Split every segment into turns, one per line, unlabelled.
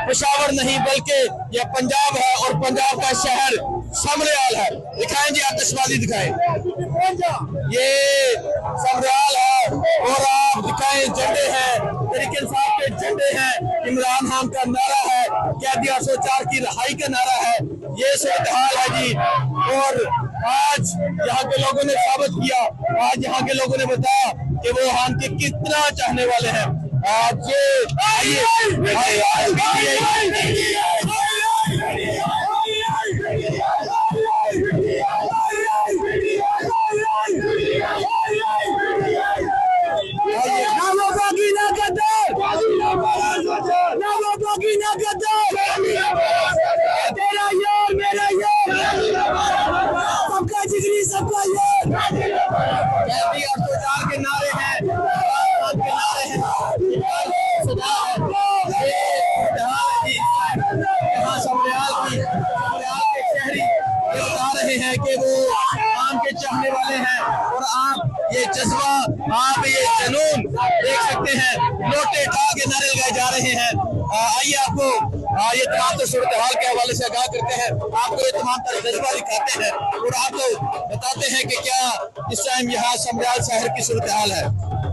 पेशावर नहीं बल्कि यह पंजाब है और पंजाब का शहर समरियाल है। दिखाएं जी, आतिशबाजी दिखाएं, ये समरियाल है। और आप दिखाएं, झंडे हैं, तहरीक इंसाफ के झंडे हैं, इमरान खान का नारा है, कैदी 804 की रिहाई का नारा है। ये सूरत हाल है जी। और आज यहाँ के लोगों ने साबित किया, आज यहाँ के लोगों ने बताया कि वो खान के कितना चाहने वाले हैं। आज सबका जिगरी, सबका के नारे हैं, के नारे हैं। यहाँ समरियाल के शहरी ये बता रहे हैं कि वो आम के चाहने वाले हैं। और आप ये जज्बा, आप ये जुनून देख सकते हैं, लोटे ठा के नारे लगाए जा रहे हैं। आइए आपको ये तमाम सूरत हाल के हवाले से आगाह करते हैं, आपको ये तमाम जज्बा दिखाते हैं और आपको बताते हैं कि क्या इस टाइम यहाँ समरियाल शहर की सूरत हाल है।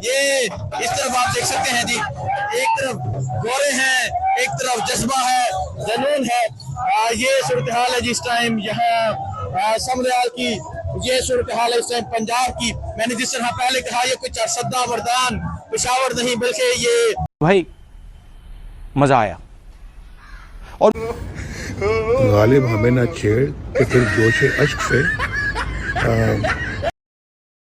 ये इस तरफ आप देख सकते हैं जी, एक तरफ गोरे हैं, एक तरफ जज्बा है, जुनून है। ये सूरत हाल है जिस टाइम यहाँ समरियाल की, ये सूरत हाल है इस टाइम पंजाब की। मैंने जिस तरह पहले कहा, ये कुछ सद्दा मर्दान पेशावर नहीं बल्कि ये
भाई मजा आया। और
गालिब हमें ना छेड़ कि फिर जोश अश्क से